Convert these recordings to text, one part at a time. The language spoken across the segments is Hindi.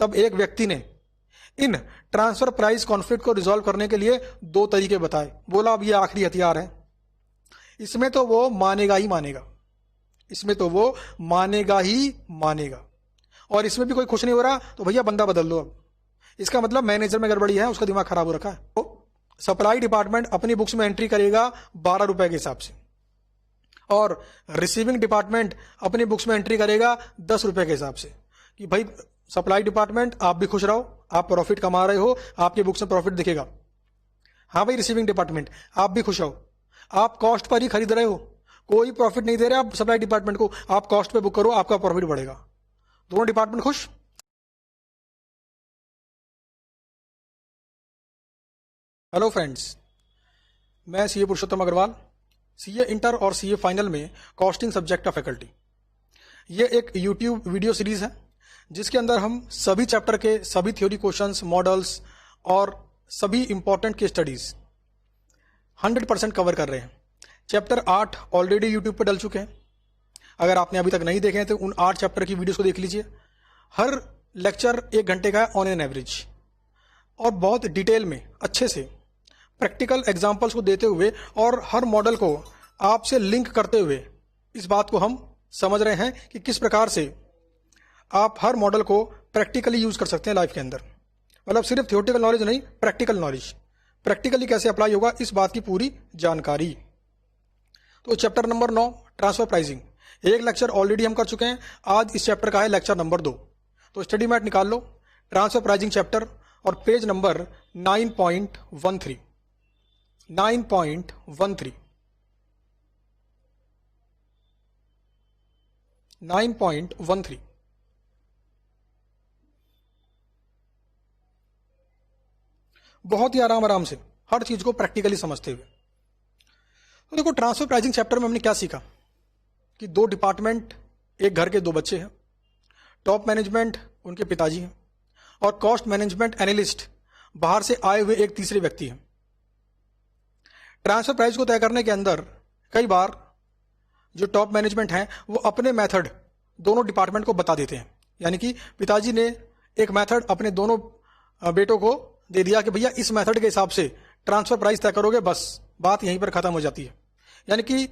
तब एक व्यक्ति ने इन ट्रांसफर प्राइस कॉन्फ्लिक्ट को रिजॉल्व करने के लिए 2 तरीके बताए। बोला अब ये आखिरी हथियार है, इसमें तो वो मानेगा ही मानेगा, इसमें तो वो मानेगा ही मानेगा, और इसमें भी कोई खुश नहीं हो रहा तो भैया बंदा बदल दो। अब इसका मतलब मैनेजर में गड़बड़ी है, उसका दिमाग खराब हो रखा है। तो सप्लाई डिपार्टमेंट अपनी बुक्स में एंट्री करेगा 12 रुपए के हिसाब से, और रिसीविंग डिपार्टमेंट अपनी बुक्स में एंट्री करेगा 10 रुपए के हिसाब से, कि भाई सप्लाई डिपार्टमेंट आप भी खुश रहो, आप प्रॉफिट कमा रहे हो, आपकी बुक्स में प्रॉफिट दिखेगा। हाँ भाई रिसीविंग डिपार्टमेंट आप भी खुश रहो, आप कॉस्ट पर ही खरीद रहे हो, कोई प्रॉफिट नहीं दे रहे आप सप्लाई डिपार्टमेंट को, आप कॉस्ट पे बुक करो, आपका प्रॉफिट बढ़ेगा। दोनों डिपार्टमेंट खुश। हेलो फ्रेंड्स, मैं सीए पुरुषोत्तम अग्रवाल, सीए इंटर और सीए फाइनल में कॉस्टिंग सब्जेक्ट का फैकल्टी। ये एक यूट्यूब वीडियो सीरीज है जिसके अंदर हम सभी चैप्टर के सभी थ्योरी क्वेश्चंस, मॉडल्स और सभी इंपॉर्टेंट केस स्टडीज 100% कवर कर रहे हैं। चैप्टर 8 ऑलरेडी यूट्यूब पर डल चुके हैं, अगर आपने अभी तक नहीं देखे हैं तो उन 8 चैप्टर की वीडियोस को देख लीजिए। हर लेक्चर 1 घंटे का है ऑन एन एवरेज, और बहुत डिटेल में अच्छे से प्रैक्टिकल एग्जाम्पल्स को देते हुए और हर मॉडल को आपसे लिंक करते हुए इस बात को हम समझ रहे हैं कि किस प्रकार से आप हर मॉडल को प्रैक्टिकली यूज कर सकते हैं लाइफ के अंदर। मतलब सिर्फ थियोरेटिकल नॉलेज नहीं, प्रैक्टिकल नॉलेज, प्रैक्टिकली कैसे अप्लाई होगा इस बात की पूरी जानकारी। तो चैप्टर नंबर 9 ट्रांसफर प्राइसिंग, एक लेक्चर ऑलरेडी हम कर चुके हैं, आज इस चैप्टर का है लेक्चर नंबर 2। तो स्टडी मैट निकाल लो, ट्रांसफर प्राइसिंग चैप्टर, और पेज नंबर 9.13 9.13 बहुत ही आराम से हर चीज को प्रैक्टिकली समझते हुए। तो देखो ट्रांसफर प्राइसिंग चैप्टर में हमने क्या सीखा कि 2 डिपार्टमेंट, एक घर के 2 बच्चे हैं, टॉप मैनेजमेंट उनके पिताजी हैं, और कॉस्ट मैनेजमेंट एनालिस्ट बाहर से आए हुए एक तीसरे व्यक्ति हैं। ट्रांसफर प्राइस को तय करने के अंदर कई बार जो टॉप मैनेजमेंट हैं वो अपने मेथड दोनों डिपार्टमेंट को बता देते हैं, यानी कि पिताजी ने एक मेथड अपने दोनों बेटों को दे दिया कि भैया इस मेथड के हिसाब से ट्रांसफर प्राइस तय करोगे, बस बात यहीं पर खत्म हो जाती है। यानी कि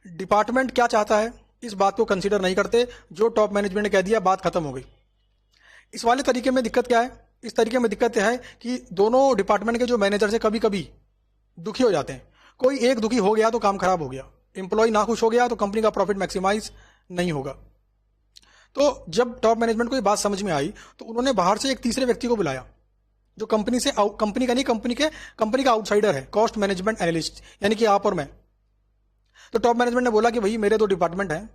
डिपार्टमेंट क्या चाहता है इस बात को कंसीडर नहीं करते, जो टॉप मैनेजमेंट ने कह दिया बात खत्म हो गई। इस वाले तरीके में दिक्कत क्या है? इस तरीके में दिक्कत यह है कि दोनों डिपार्टमेंट के जो मैनेजर से कभी कभी दुखी हो जाते हैं। कोई एक दुखी हो गया तो काम खराब हो गया, एम्प्लॉय ना खुश हो गया तो कंपनी का प्रॉफिट मैक्सिमाइज नहीं होगा। तो जब टॉप मैनेजमेंट को ये बात समझ में आई तो उन्होंने बाहर से एक तीसरे व्यक्ति को बुलाया, जो कंपनी का आउटसाइडर है, कॉस्ट मैनेजमेंट एनालिस्ट, यानी कि आप और मैं। तो टॉप मैनेजमेंट ने बोला कि भाई मेरे 2 डिपार्टमेंट हैं,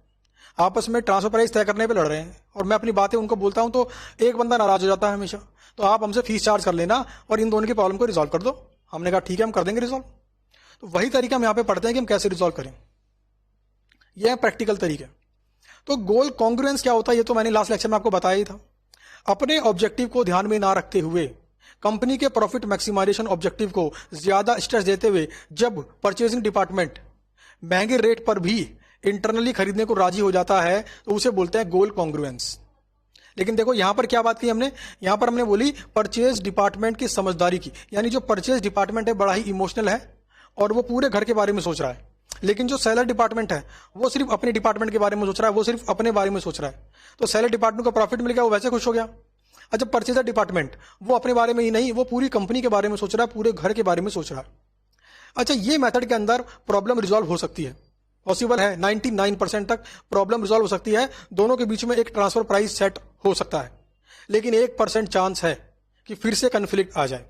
आपस में ट्रांसफर प्राइस तय करने पे लड़ रहे हैं, और मैं अपनी बातें उनको बोलता हूं तो एक बंदा नाराज हो जाता है हमेशा, तो आप हमसे फीस चार्ज कर लेना और इन दोनों की प्रॉब्लम को रिजॉल्व कर दो। हमने कहा ठीक है, हम कर देंगे रिजॉल्व। तो वही तरीका हम यहाँ पे पढ़ते हैं कि हम कैसे रिजॉल्व करें, यह है प्रैक्टिकल तरीके। तो गोल कॉन्ग्रुएंस क्या होता है ये तो मैंने लास्ट लेक्चर में आपको बताया ही था। अपने ऑब्जेक्टिव को ध्यान में ना रखते हुए कंपनी के प्रॉफिट मैक्सिमाइजेशन ऑब्जेक्टिव को ज्यादा स्ट्रेस देते हुए जब परचेजिंग डिपार्टमेंट महंगे रेट पर भी इंटरनली खरीदने को राजी हो जाता है तो उसे बोलते हैं गोल कॉन्ग्रुएंस। लेकिन देखो यहां पर क्या बात की हमने, यहां पर हमने बोली परचेज डिपार्टमेंट की समझदारी की, यानी जो परचेज डिपार्टमेंट है बड़ा ही इमोशनल है और वो पूरे घर के बारे में सोच रहा है, लेकिन जो सेलर डिपार्टमेंट है वो सिर्फ अपने डिपार्टमेंट के बारे में सोच रहा है, वो सिर्फ अपने बारे में सोच रहा है। तो सेलर डिपार्टमेंट को प्रॉफिट मिल गया, वो वैसे खुश हो गया। अच्छा, परचेजर डिपार्टमेंट वो अपने बारे में ही नहीं, वो पूरी कंपनी के बारे में सोच रहा है, पूरे घर के बारे में सोच रहा है। अच्छा, ये मेथड के अंदर प्रॉब्लम रिजॉल्व हो सकती है, पॉसिबल है, 99% तक प्रॉब्लम रिजॉल्व हो सकती है, दोनों के बीच में एक ट्रांसफर प्राइस सेट हो सकता है। लेकिन 1% चांस है कि फिर से कन्फ्लिक्ट आ जाए,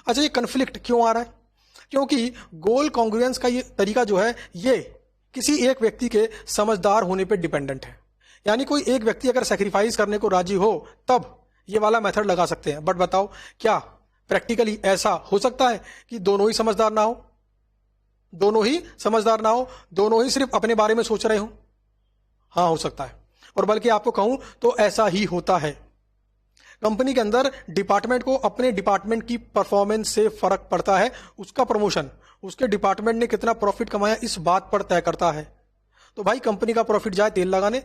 अच्छा, ये कन्फ्लिक्ट क्यों आ रहा है? क्योंकि गोल कॉन्ग्रुएंस का ये तरीका जो है ये किसी एक व्यक्ति के समझदार होने पर डिपेंडेंट है। यानी कोई एक व्यक्ति अगर सैक्रिफाइस करने को राजी हो तब ये वाला मेथड लगा सकते हैं। बट बताओ क्या प्रैक्टिकली ऐसा हो सकता है कि दोनों ही समझदार ना हो, दोनों ही सिर्फ अपने बारे में सोच रहे हो? हाँ, हो सकता है, और बल्कि आपको कहूं तो ऐसा ही होता है। कंपनी के अंदर डिपार्टमेंट को अपने डिपार्टमेंट की परफॉर्मेंस से फर्क पड़ता है, उसका प्रमोशन उसके डिपार्टमेंट ने कितना प्रॉफिट कमाया इस बात पर तय करता है। तो भाई कंपनी का प्रॉफिट जाए तेल लगाने,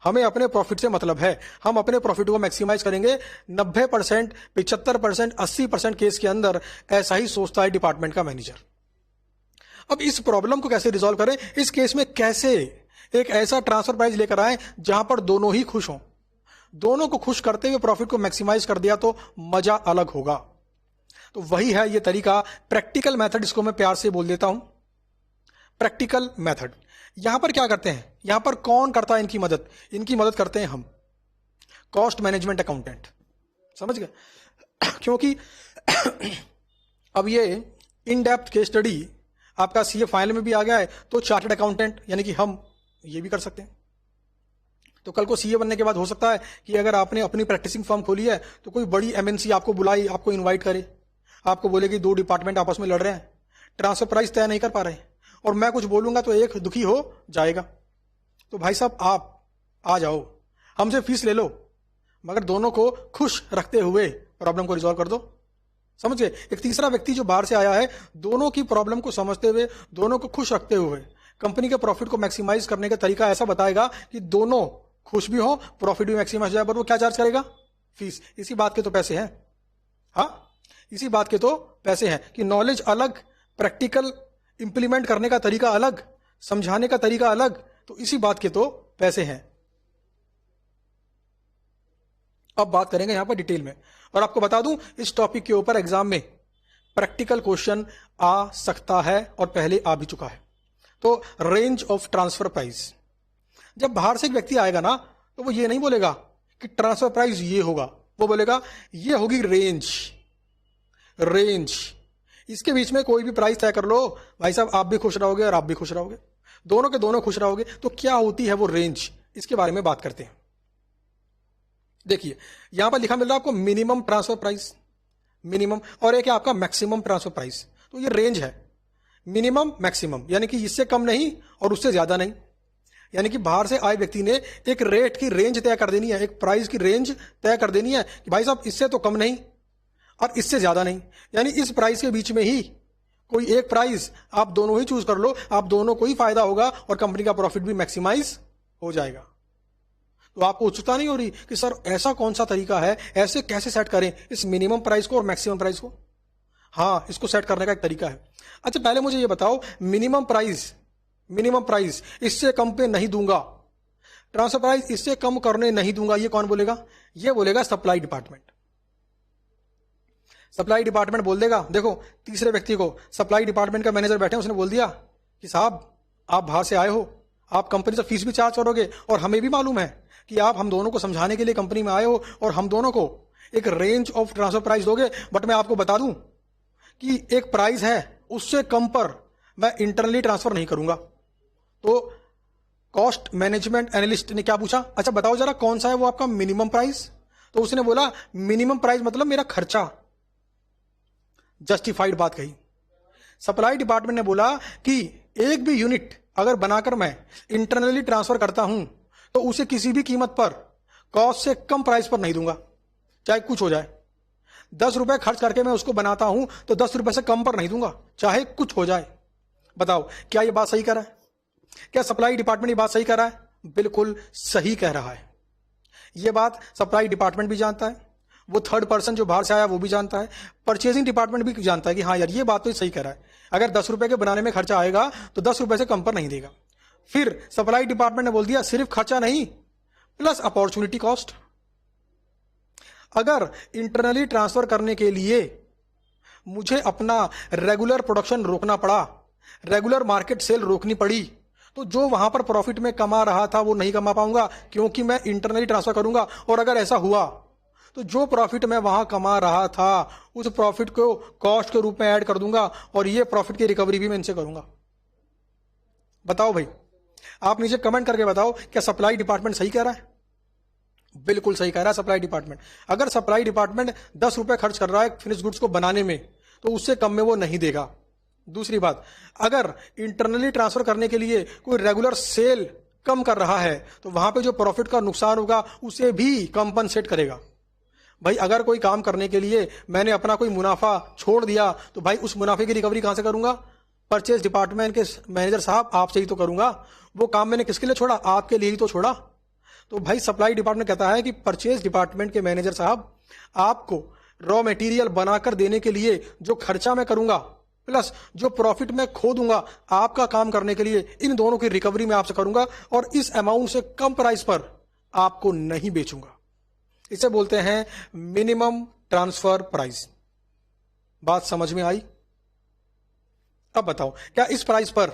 हमें अपने प्रॉफिट से मतलब है, हम अपने प्रॉफिट को मैक्सिमाइज करेंगे। 90%, 75%, 80% केस के अंदर ऐसा ही सोचता है डिपार्टमेंट का मैनेजर। अब इस प्रॉब्लम को कैसे रिजॉल्व करें, इस केस में कैसे एक ऐसा ट्रांसफर प्राइस लेकर आए जहां पर दोनों ही खुश हों। दोनों को खुश करते हुए प्रॉफिट को मैक्सिमाइज कर दिया तो मजा अलग होगा। तो वही है ये तरीका, प्रैक्टिकल मेथड, इसको मैं प्यार से बोल देता हूं प्रैक्टिकल मेथड। यहां पर क्या करते हैं, यहां पर कौन करता है इनकी मदद? इनकी मदद करते हैं हम, कॉस्ट मैनेजमेंट अकाउंटेंट। समझ गए? क्योंकि अब ये इन डेप्थ केस स्टडी आपका सीए फाइनल में भी आ गया है, तो चार्टर्ड अकाउंटेंट यानी कि हम ये भी कर सकते हैं। तो कल को सीए बनने के बाद हो सकता है कि अगर आपने अपनी प्रैक्टिसिंग फर्म खोली है तो कोई बड़ी एमएनसी आपको बुलाई, आपको इनवाइट करे, आपको बोले कि 2 डिपार्टमेंट आपस में लड़ रहे हैं, ट्रांसफर प्राइस तय नहीं कर पा रहे, और मैं कुछ बोलूंगा तो एक दुखी हो जाएगा। तो भाई साहब आप आ जाओ, हमसे फीस ले लो, मगर दोनों को खुश रखते हुए प्रॉब्लम को रिजॉल्व कर दो। समझ गए? एक तीसरा व्यक्ति जो बाहर से आया है, दोनों की प्रॉब्लम को समझते हुए, दोनों को खुश रखते हुए कंपनी के प्रॉफिट को मैक्सिमाइज करने का तरीका ऐसा बताएगा कि दोनों खुश भी हो, प्रॉफिट भी मैक्सिमाइज हो जाए। पर वो क्या चार्ज करेगा? फीस। इसी बात के तो पैसे हैं। हाँ, इसी बात के तो पैसे हैं कि नॉलेज अलग, प्रैक्टिकल इंप्लीमेंट करने का तरीका अलग, समझाने का तरीका अलग, तो इसी बात के तो पैसे हैं। अब बात करेंगे यहां पर डिटेल में, और आपको बता दूं इस टॉपिक के ऊपर एग्जाम में प्रैक्टिकल क्वेश्चन आ सकता है और पहले आ भी चुका है। तो रेंज ऑफ ट्रांसफर प्राइस, जब बाहर से एक व्यक्ति आएगा ना तो वो ये नहीं बोलेगा कि ट्रांसफर प्राइस ये होगा, वो बोलेगा ये होगी रेंज। रेंज, इसके बीच में कोई भी प्राइस तय कर लो भाई साहब, आप भी खुश रहोगे और आप भी खुश रहोगे, दोनों के दोनों खुश रहोगे। तो क्या होती है वो रेंज, इसके बारे में बात करते हैं। देखिए यहां पर लिखा मिल रहा है आपको मिनिमम ट्रांसफर प्राइस, मिनिमम, और एक है आपका मैक्सिमम ट्रांसफर प्राइस। तो ये रेंज है, मिनिमम मैक्सिमम, यानी कि इससे कम नहीं और उससे ज्यादा नहीं। यानी कि बाहर से आए व्यक्ति ने एक रेट की रेंज तय कर देनी है, एक प्राइस की रेंज तय कर देनी है कि भाई साहब इससे तो कम नहीं और इससे ज्यादा नहीं, यानी इस प्राइस के बीच में ही कोई एक प्राइस आप दोनों ही चूज कर लो, आप दोनों को ही फायदा होगा और कंपनी का प्रॉफिट भी मैक्सिमाइज हो जाएगा। तो आपको उत्सुकता नहीं हो रही कि सर ऐसा कौन सा तरीका है, ऐसे कैसे सेट करें इस मिनिमम प्राइस को और मैक्सिमम प्राइस को? हाँ, इसको सेट करने का एक तरीका है। अच्छा पहले मुझे ये बताओ, मिनिमम प्राइस इससे कम पे नहीं दूंगा, ट्रांसफर प्राइस इससे कम करने नहीं दूंगा, ये कौन बोलेगा? ये बोलेगा सप्लाई डिपार्टमेंट। सप्लाई डिपार्टमेंट बोल देगा, देखो तीसरे व्यक्ति को, सप्लाई डिपार्टमेंट का मैनेजर बैठे, उसने बोल दिया कि साहब आप बाहर से आए हो, आप कंपनी से फीस भी चार्ज करोगे, और हमें भी मालूम है कि आप हम दोनों को समझाने के लिए कंपनी में आए हो और हम दोनों को एक रेंज ऑफ ट्रांसफर प्राइस दोगे, बट मैं आपको बता दूं कि एक प्राइस है उससे कम पर मैं इंटरनली ट्रांसफर नहीं करूंगा। तो कॉस्ट मैनेजमेंट एनालिस्ट ने क्या पूछा, अच्छा बताओ जरा कौन सा है वो आपका मिनिमम प्राइस? तो उसने बोला मिनिमम प्राइस मतलब मेरा खर्चा। जस्टिफाइड बात कही। सप्लाई डिपार्टमेंट ने बोला कि एक भी यूनिट अगर बनाकर मैं इंटरनली ट्रांसफर करता हूं तो उसे किसी भी कीमत पर कॉस्ट से कम प्राइस पर नहीं दूंगा, चाहे कुछ हो जाए। 10 रुपए खर्च करके मैं उसको बनाता हूं तो 10 रुपए से कम पर नहीं दूंगा, चाहे कुछ हो जाए। बताओ क्या ये बात सही कर रहा है? क्या सप्लाई डिपार्टमेंट ये बात सही कर रहा है? बिल्कुल सही कह रहा है। ये बात सप्लाई डिपार्टमेंट भी जानता है, वो थर्ड पर्सन जो बाहर से आया वो भी जानता है, परचेजिंग डिपार्टमेंट भी जानता है कि हाँ यार ये बात तो सही कह रहा है, अगर 10 रुपए के बनाने में खर्चा आएगा तो 10 रुपए से कम पर नहीं देगा। फिर सप्लाई डिपार्टमेंट ने बोल दिया सिर्फ खर्चा नहीं प्लस अपॉर्चुनिटी कॉस्ट। अगर इंटरनली ट्रांसफर करने के लिए मुझे अपना रेगुलर प्रोडक्शन रोकना पड़ा, रेगुलर मार्केट सेल रोकनी पड़ी, तो जो वहां पर प्रॉफिट में कमा रहा था वो नहीं कमा पाऊंगा क्योंकि मैं इंटरनली ट्रांसफर करूंगा। और अगर ऐसा हुआ तो जो प्रॉफिट मैं वहां कमा रहा था उस प्रॉफिट को कॉस्ट के रूप में ऐड कर दूंगा और ये प्रॉफिट की रिकवरी भी मैं इनसे करूंगा। बताओ भाई, आप नीचे कमेंट करके बताओ क्या सप्लाई डिपार्टमेंट सही कह रहा है? बिल्कुल सही कह रहा है सप्लाई डिपार्टमेंट। अगर सप्लाई डिपार्टमेंट 10 रुपए खर्च कर रहा है फिनिश गुड्स को बनाने में तो उससे कम में वो नहीं देगा। दूसरी बात, अगर इंटरनली ट्रांसफर करने के लिए कोई रेगुलर सेल कम कर रहा है तो वहां पे जो प्रॉफिट का नुकसान होगा उसे भी कंपनसेट करेगा। भाई अगर कोई काम करने के लिए मैंने अपना कोई मुनाफा छोड़ दिया तो भाई उस मुनाफे की रिकवरी कहां से करूंगा? परचेज डिपार्टमेंट के मैनेजर साहब आपसे ही तो करूंगा। वो काम मैंने किसके लिए छोड़ा? आपके लिए ही तो छोड़ा। तो भाई सप्लाई डिपार्टमेंट कहता है कि परचेज डिपार्टमेंट के मैनेजर साहब, आपको रॉ मटेरियल बनाकर देने के लिए जो खर्चा मैं करूंगा प्लस जो प्रॉफिट मैं खो दूंगा आपका काम करने के लिए, इन दोनों की रिकवरी मैं आपसे करूंगा और इस अमाउंट से कम प्राइस पर आपको नहीं बेचूंगा। इसे बोलते हैं मिनिमम ट्रांसफर प्राइस। बात समझ में आई? अब बताओ, क्या इस प्राइस पर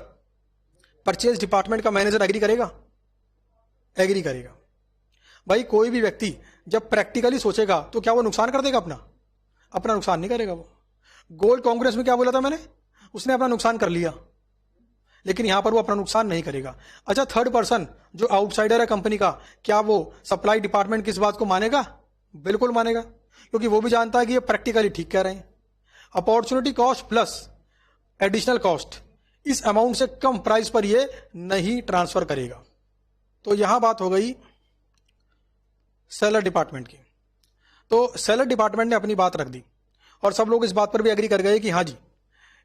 परचेज डिपार्टमेंट का मैनेजर एग्री करेगा? एग्री करेगा। भाई कोई भी व्यक्ति जब प्रैक्टिकली सोचेगा तो क्या वो नुकसान कर देगा? अपना नुकसान नहीं करेगा। वो गोल्ड कांग्रेस में क्या बोला था मैंने? उसने अपना नुकसान कर लिया, लेकिन यहां पर वो अपना नुकसान नहीं करेगा। अच्छा, थर्ड पर्सन जो आउटसाइडर है कंपनी का, क्या वो सप्लाई डिपार्टमेंट की इस बात को मानेगा? बिल्कुल मानेगा, क्योंकि वो भी जानता है कि ये प्रैक्टिकली ठीक कह रहे हैं। Opportunity cost plus additional cost, इस अमाउंट से कम प्राइस पर ये नहीं ट्रांसफर करेगा। तो यहां बात हो गई सेलर डिपार्टमेंट की। तो सेलर डिपार्टमेंट ने अपनी बात रख दी और सब लोग इस बात पर भी एग्री कर गए कि हाँ जी,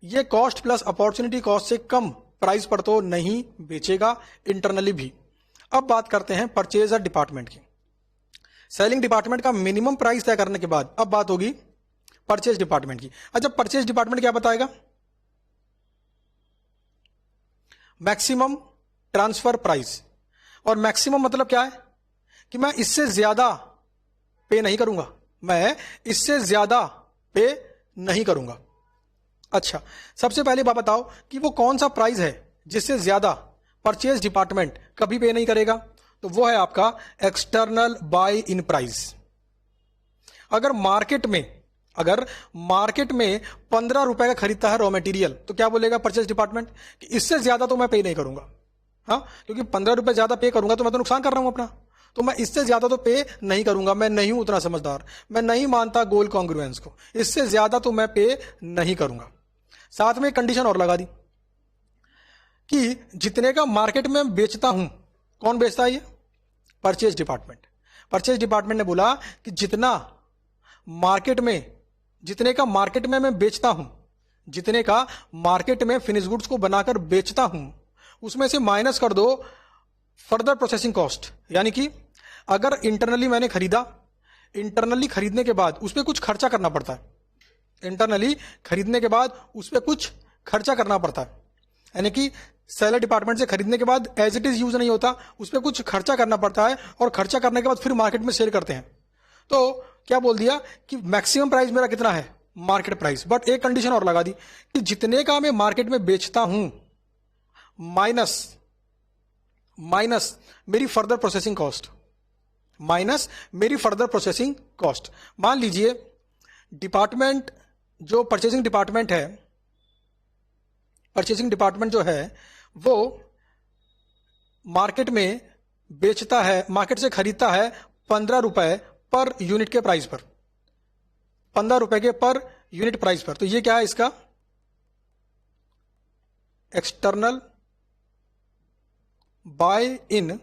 ये कॉस्ट प्लस अपॉर्चुनिटी कॉस्ट से कम प्राइस पर तो नहीं बेचेगा इंटरनली भी। अब बात करते हैं परचेजर डिपार्टमेंट की। सेलिंग डिपार्टमेंट का मिनिमम प्राइस तय करने के बाद अब बात होगी परचेज डिपार्टमेंट की। अच्छा, परचेज डिपार्टमेंट क्या बताएगा? Maximum transfer price. और मैक्सिमम मतलब क्या है? कि मैं इससे ज्यादा पे नहीं करूंगा, मैं इससे ज्यादा पे नहीं करूंगा। अच्छा, सबसे पहले बात बताओ कि वो कौन सा प्राइस है जिससे ज्यादा परचेज डिपार्टमेंट कभी पे नहीं करेगा? तो वो है आपका एक्सटर्नल बाय इन प्राइस। अगर मार्केट में 15 रुपए का खरीदता है रॉ मटेरियल, तो क्या बोलेगा परचेज डिपार्टमेंट कि इससे ज्यादा तो मैं पे नहीं करूंगा। हाँ, क्योंकि 15 रुपए ज्यादा पे करूंगा तो मैं तो नुकसान कर रहा हूं अपना, तो मैं इससे ज्यादा तो पे नहीं करूंगा। मैं नहीं हूं उतना समझदार, मैं नहीं मानता गोल्ड कॉन्ग्रुएंस को, इससे ज्यादा तो मैं पे नहीं करूंगा। साथ में एक कंडीशन और लगा दी कि जितने का मार्केट में बेचता हूं, कौन बेचता है? ये परचेज डिपार्टमेंट। परचेज डिपार्टमेंट ने बोला कि जितने का मार्केट में मैं बेचता हूं, जितने का मार्केट में फिनिश गुड्स को बनाकर बेचता हूं, उसमें से माइनस कर दो फर्दर प्रोसेसिंग कॉस्ट। यानी कि अगर इंटरनली मैंने खरीदा, इंटरनली खरीदने के बाद उस पर कुछ खर्चा करना पड़ता है, इंटरनली खरीदने के बाद उस पर कुछ खर्चा करना पड़ता है, यानी कि सेलर डिपार्टमेंट से खरीदने के बाद एज इट इज यूज नहीं होता, उस पर कुछ खर्चा करना पड़ता है और खर्चा करने के बाद फिर मार्केट में सेल करते हैं। तो क्या बोल दिया कि मैक्सिमम प्राइस मेरा कितना है? Market price. बट एक कंडीशन और लगा दी कि जितने का मैं मार्केट में बेचता हूं माइनस मेरी फर्दर प्रोसेसिंग कॉस्ट, माइनस मेरी फर्दर प्रोसेसिंग कॉस्ट। मान लीजिए डिपार्टमेंट जो परचेसिंग डिपार्टमेंट है, परचेसिंग डिपार्टमेंट जो है वो मार्केट में बेचता है, मार्केट से खरीदता है 15 रुपए पर यूनिट के प्राइस पर, 15 रुपए के पर यूनिट प्राइस पर। तो ये क्या है इसका? External buy in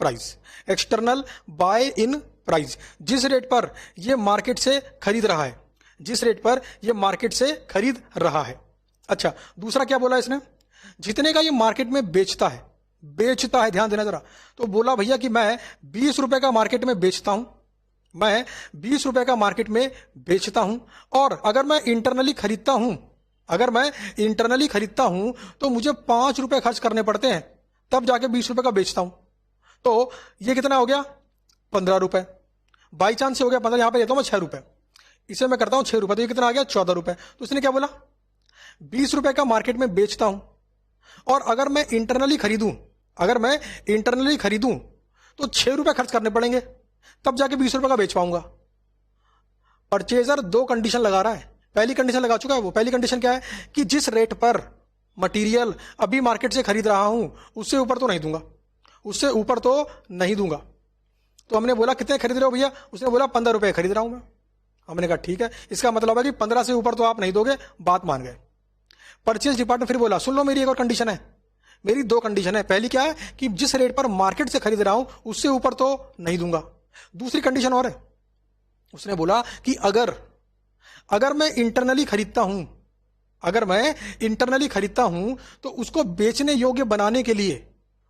price. External buy in price, जिस रेट पर यह मार्केट से खरीद रहा है, जिस रेट पर यह मार्केट से खरीद रहा है। अच्छा, दूसरा क्या बोला इसने? जितने का ये मार्केट में बेचता है, ध्यान देना जरा। तो बोला भैया कि मैं 20 रुपए का मार्केट में बेचता हूं, मैं 20 रुपए का मार्केट में बेचता हूं, और अगर मैं इंटरनली खरीदता हूं तो मुझे 5 रुपए खर्च करने पड़ते हैं, तब जाके 20 रुपए का बेचता हूं। तो ये कितना हो गया? 15 रुपए। बाई चांस से हो गया 15, यहां पे लेता हूं मैं 6 रुपए, इसे मैं करता हूं 6 रुपए, तो ये कितना आ गया? 14 रुपए। तो इसने क्या बोला? 20 रुपए का मार्केट में बेचता हूं और अगर मैं इंटरनली खरीदूं तो 6 रुपए खर्च करने पड़ेंगे, तब जाके 20 रुपए का बेच पाऊंगा। परचेजर 2 कंडीशन लगा रहा है। पहली कंडीशन लगा चुका है वो। पहली कंडीशन क्या है कि जिस रेट पर मटेरियल अभी मार्केट से खरीद रहा हूं उससे ऊपर तो नहीं दूंगा, तो हमने बोला कितने खरीद रहे हो भैया? उसने बोला 15 रुपए खरीद रहा हूं मैं। हमने कहा ठीक है, इसका मतलब है कि 15 से ऊपर तो आप नहीं दोगे, बात मान गए। परचेज डिपार्टमेंट फिर बोला सुन लो, मेरी एक और कंडीशन है, मेरी 2 कंडीशन है। पहली क्या है कि जिस रेट पर मार्केट से खरीद रहा हूं उससे ऊपर तो नहीं दूंगा। दूसरी कंडीशन और है, उसने बोला कि अगर मैं इंटरनली खरीदता हूं तो उसको बेचने योग्य बनाने के लिए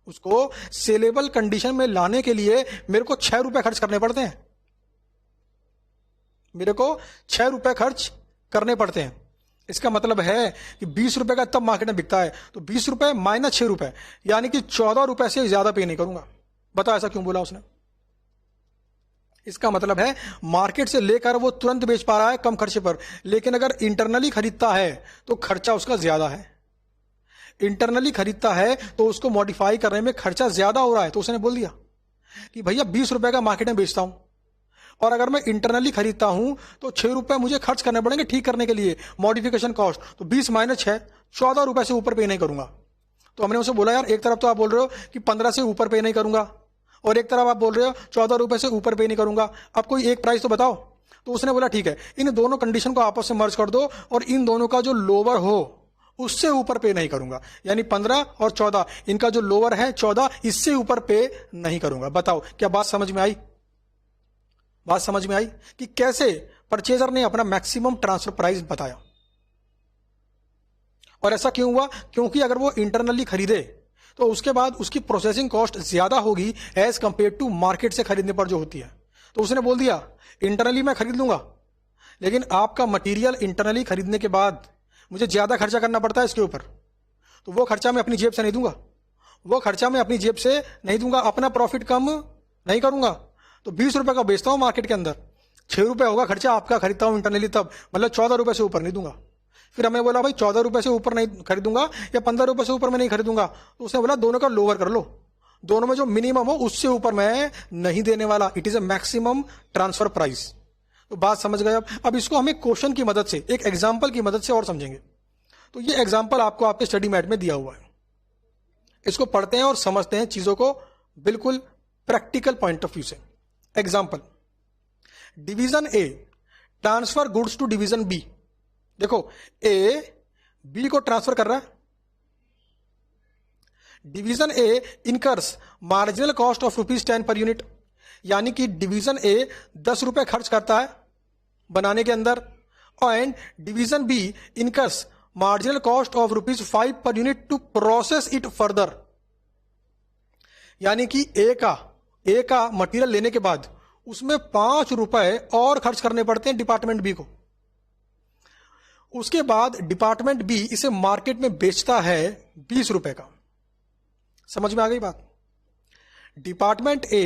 उसको सेलेबल कंडीशन में लाने के लिए मेरे को 6 रुपए खर्च करने पड़ते हैं, मेरे को 6 रुपए खर्च करने पड़ते हैं। इसका मतलब है कि 20 रुपए का तब मार्केट में बिकता है, तो 20 रुपए माइनस 6 रुपए, यानी कि 14 रुपए से ज्यादा पे नहीं करूंगा। बताओ ऐसा क्यों बोला उसने? इसका मतलब है मार्केट से लेकर वो तुरंत बेच पा रहा है कम खर्चे पर, लेकिन अगर इंटरनली खरीदता है तो खर्चा उसका ज्यादा है। इंटरनली खरीदता है तो उसको मॉडिफाई करने में खर्चा ज्यादा हो रहा है। तो उसने बोल दिया कि भैया 20 रुपए का मार्केट में बेचता हूं, और अगर मैं इंटरनली खरीदता हूं तो 6 रुपए मुझे खर्च करने पड़ेंगे ठीक करने के लिए, मॉडिफिकेशन कॉस्ट। तो 20 माइनस 6, 14 रुपए से ऊपर पे नहीं करूंगा। तो हमने उसे बोला यार एक तरफ तो आप बोल रहे हो कि 15 से ऊपर पे नहीं करूंगा, और एक तरफ आप बोल रहे हो 14 रुपए से ऊपर पे नहीं करूंगा, अब कोई एक प्राइस तो बताओ। तो उसने बोला ठीक है, इन दोनों कंडीशन को आपस में मर्ज कर दो, और इन दोनों का जो लोअर हो उससे ऊपर पे नहीं करूंगा। यानी 15 और 14, इनका जो लोअर है 14, इससे ऊपर पे नहीं करूंगा। बताओ क्या बात समझ में आई? बात समझ में आई कि कैसे परचेजर ने अपना मैक्सिमम ट्रांसफर प्राइस बताया। और ऐसा क्यों हुआ? क्योंकि अगर वो इंटरनली खरीदे तो उसके बाद उसकी प्रोसेसिंग कॉस्ट ज्यादा होगी एज कंपेयर टू मार्केट से खरीदने पर जो होती है। तो उसने बोल दिया इंटरनली मैं खरीद लूंगा, लेकिन आपका मटेरियल इंटरनली खरीदने के बाद मुझे ज्यादा खर्चा करना पड़ता है इसके ऊपर, तो वो खर्चा मैं अपनी जेब से नहीं दूंगा, वो खर्चा मैं अपनी जेब से नहीं दूंगा, अपना प्रॉफिट कम नहीं करूंगा। तो 20 रुपए का बेचता हूं मार्केट के अंदर, 6 रुपए होगा खर्चा आपका, खरीदता हूं इंटरनली तब, मतलब 14 रुपए से ऊपर नहीं दूंगा। फिर हमें बोला भाई 14 रुपए से ऊपर नहीं खरीदूंगा या 15 रुपए से ऊपर मैं नहीं खरीदूंगा। तो उसने बोला दोनों का लोअर कर लो, दोनों में जो मिनिमम हो उससे ऊपर मैं नहीं देने वाला। It is a maximum transfer price. तो बात समझ गए? अब इसको हमें क्वेश्चन की मदद से, एक एग्जाम्पल की मदद से और समझेंगे। तो ये एग्जाम्पल आपको आपके स्टडी मैट में दिया हुआ है, इसको पढ़ते हैं और समझते हैं चीजों को बिल्कुल प्रैक्टिकल पॉइंट ऑफ व्यू से। Example, division A transfer goods to division B. देखो ए बी को ट्रांसफर कर रहा है, division A incurs marginal cost of ₹10 per unit, यानी कि डिवीजन ए 10 रुपए खर्च करता है बनाने के अंदर, and division B incurs marginal cost of ₹5 per unit to process it further. यानी कि ए का मटेरियल लेने के बाद उसमें 5 रुपए और खर्च करने पड़ते हैं डिपार्टमेंट बी को। उसके बाद डिपार्टमेंट बी इसे मार्केट में बेचता है 20 रुपए का। समझ में आ गई बात? डिपार्टमेंट ए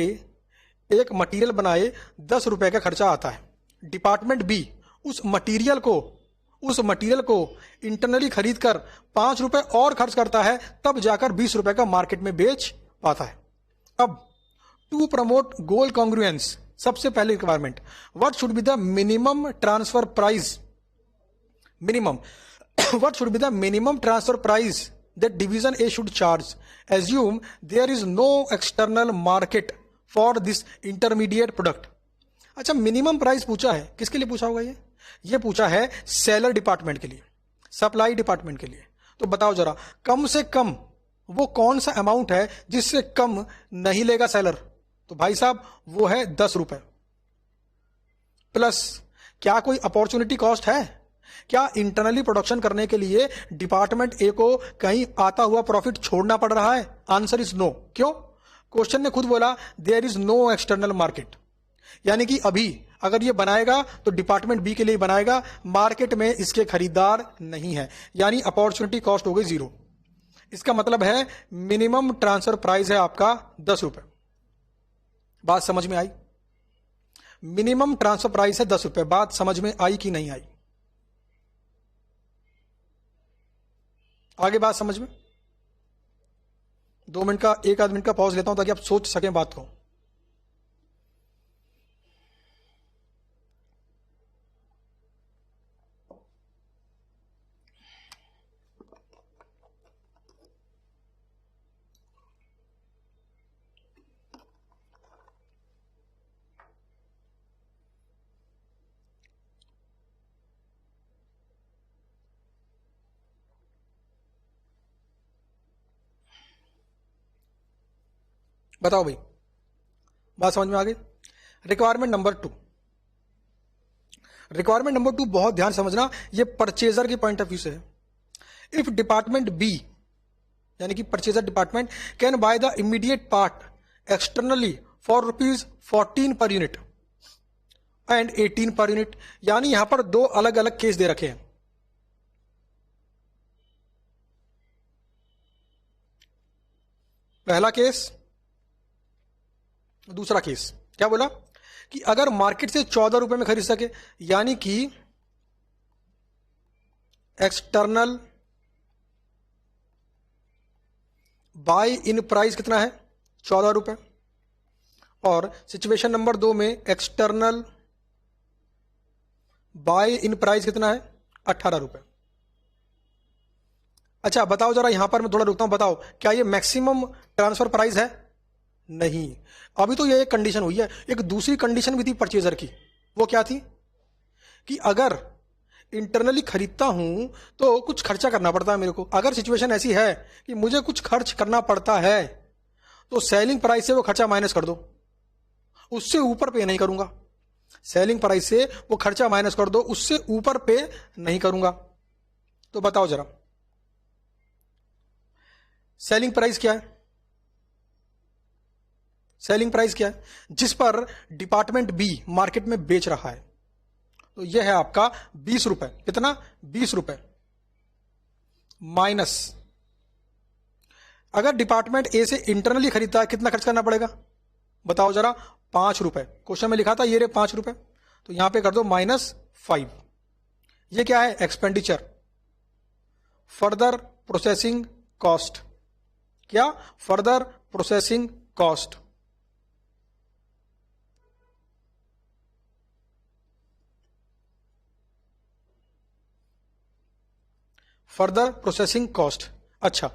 एक मटेरियल बनाए 10 रुपए का खर्चा आता है, डिपार्टमेंट बी उस मटेरियल को इंटरनली खरीदकर 5 रुपए और खर्च करता है, तब जाकर 20 रुपए का मार्केट में बेच पाता है। अब टू प्रमोट गोल कॉन्ग्रुएंस, सबसे पहले requirement, what should be the minimum transfer price, what should be the minimum transfer price that division A should charge? Assume there is no external market for this intermediate product. अच्छा, मिनिमम प्राइस पूछा है, किसके लिए पूछा होगा? ये पूछा है सेलर डिपार्टमेंट के लिए, सप्लाई डिपार्टमेंट के लिए। तो बताओ जरा, कम से कम वो कौन सा अमाउंट है जिससे कम नहीं लेगा सेलर? तो भाई साहब वो है 10 रुपए प्लस। क्या कोई अपॉर्चुनिटी कॉस्ट है? क्या इंटरनली प्रोडक्शन करने के लिए डिपार्टमेंट ए को कहीं आता हुआ प्रॉफिट छोड़ना पड़ रहा है? Answer is no. क्यों? क्वेश्चन ने खुद बोला there is no external market, यानी कि अभी अगर ये बनाएगा तो डिपार्टमेंट बी के लिए बनाएगा, मार्केट में इसके खरीदार नहीं है, यानी अपॉर्चुनिटी कॉस्ट हो गई 0। इसका मतलब है मिनिमम ट्रांसफर प्राइस है आपका 10 रुपए। बात समझ में आई? मिनिमम ट्रांसफर प्राइस है 10 रुपए। बात समझ में आई कि नहीं आई? आगे बात समझ में? 2 मिनट का, 1 आध मिनट का पॉज लेता हूं ताकि आप सोच सकें बात को। बताओ भाई, बात समझ में आ गई? रिक्वायरमेंट नंबर 2, रिक्वायरमेंट नंबर 2 बहुत ध्यान समझना, ये परचेजर के पॉइंट ऑफ व्यू से है। इफ डिपार्टमेंट बी यानी कि purchaser department can by the immediate part externally for ₹14 per unit and 18 per unit. यानी यहां पर दो अलग अलग केस दे रखे हैं। पहला केस, दूसरा केस। क्या बोला कि अगर मार्केट से 14 रुपए में खरीद सके, यानी कि एक्सटर्नल बाय इन प्राइस कितना है 14 रुपए, और सिचुएशन नंबर 2 में एक्सटर्नल बाय इन प्राइस कितना है 18 रुपए। अच्छा बताओ जरा, यहां पर मैं थोड़ा रुकता हूं, बताओ क्या ये मैक्सिमम ट्रांसफर प्राइस है? नहीं, अभी तो ये एक कंडीशन हुई है। एक दूसरी कंडीशन भी थी परचेजर की, वो क्या थी कि अगर इंटरनली खरीदता हूं तो कुछ खर्चा करना पड़ता है मेरे को। अगर सिचुएशन ऐसी है कि मुझे कुछ खर्च करना पड़ता है तो सेलिंग प्राइस से वो खर्चा माइनस कर दो, उससे ऊपर पे नहीं करूंगा। सेलिंग प्राइस से वो खर्चा माइनस कर दो, उससे ऊपर पे नहीं करूंगा। तो बताओ जरा, सेलिंग प्राइस क्या है? सेलिंग प्राइस क्या है जिस पर डिपार्टमेंट बी मार्केट में बेच रहा है? तो यह है आपका 20 रुपए। कितना? 20 रुपए माइनस, अगर डिपार्टमेंट ए से इंटरनली खरीदता है कितना खर्च करना पड़ेगा बताओ जरा? 5 रुपए। क्वेश्चन में लिखा था ये रे 5 रुपए, तो यहां पे कर दो -5। ये क्या है? Expenditure, further processing cost. क्या? Further processing cost. Further processing cost. अच्छा,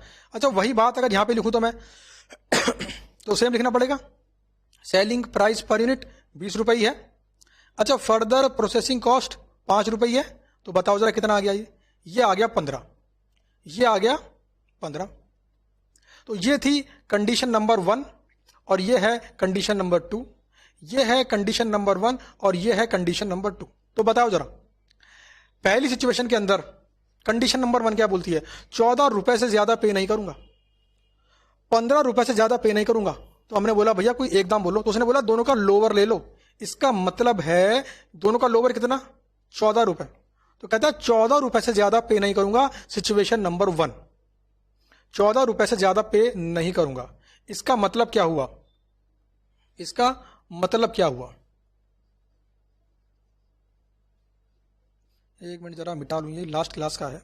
वही बात अगर यहां पे लिखूं तो मैं तो सेम लिखना पड़ेगा। सेलिंग प्राइस पर यूनिट 20 रुपए ही है। अच्छा, फर्दर प्रोसेसिंग कॉस्ट 5 रुपए ही है। तो बताओ जरा कितना आ गया? ये आ गया 15। ये आ गया 15। तो ये थी कंडीशन नंबर 1 और ये है कंडीशन नंबर 2। ये है कंडीशन नंबर 1 और ये है कंडीशन नंबर 2। तो बताओ जरा, पहली सिचुएशन के अंदर कंडीशन नंबर 1 क्या बोलती है? 14 रुपए से ज्यादा पे नहीं करूंगा, 15 रुपए से ज्यादा पे नहीं करूंगा। तो हमने बोला भैया कोई एक दाम बोलो, तो उसने बोला दोनों का लोअर ले लो। इसका मतलब है दोनों का लोअर कितना? 14 रुपए। तो कहता है 14 रुपए से ज्यादा पे नहीं करूंगा। सिचुएशन नंबर 1, 14 रुपए से ज्यादा पे नहीं करूंगा। इसका मतलब क्या हुआ? इसका मतलब क्या हुआ? एक मिनट जरा मिटा लूं, ये लास्ट क्लास का है।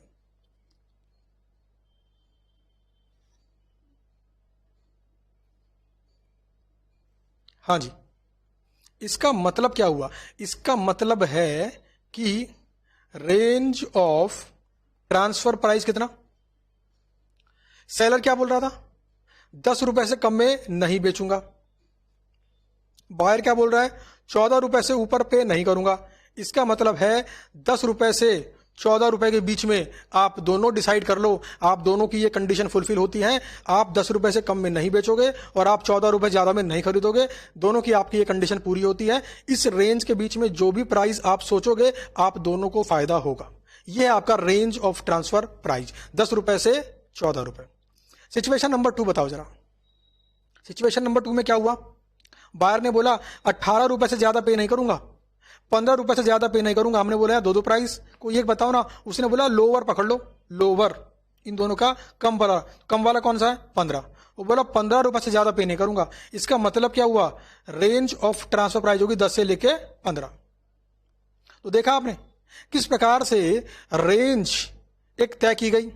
हाँ जी, इसका मतलब क्या हुआ? इसका मतलब है कि रेंज ऑफ ट्रांसफर प्राइस कितना? सेलर क्या बोल रहा था? 10 रुपए से कम में नहीं बेचूंगा। बायर क्या बोल रहा है? 14 रुपए से ऊपर पे नहीं करूंगा। इसका मतलब है 10 रुपए से 14 रुपए के बीच में आप दोनों डिसाइड कर लो। आप दोनों की ये कंडीशन फुलफिल होती है, आप 10 रुपए से कम में नहीं बेचोगे और आप 14 रुपए ज्यादा में नहीं खरीदोगे। दोनों की आपकी ये कंडीशन पूरी होती है। इस रेंज के बीच में जो भी प्राइस आप सोचोगे आप दोनों को फायदा होगा। यह है आपका रेंज ऑफ ट्रांसफर प्राइस, 10 रुपए से 14 रुपए। सिचुएशन नंबर 2 बताओ जरा। सिचुएशन नंबर 2 में क्या हुआ? बायर ने बोला 18 रुपए से ज्यादा पे नहीं करूंगा, 15 रुपए से ज्यादा पे नहीं करूंगा। हमने बोला दो प्राइस, कोई एक बताओ ना। उसने बोला लोअर पकड़ लो, लोअर, इन दोनों का कम वाला। कम वाला कौन सा है? 15। वो बोला 15 रुपए से ज्यादा पे नहीं करूंगा। इसका मतलब क्या हुआ? रेंज ऑफ ट्रांसफर प्राइस होगी 10 से लेके 15। तो देखा आपने किस प्रकार से रेंज एक तय की गई।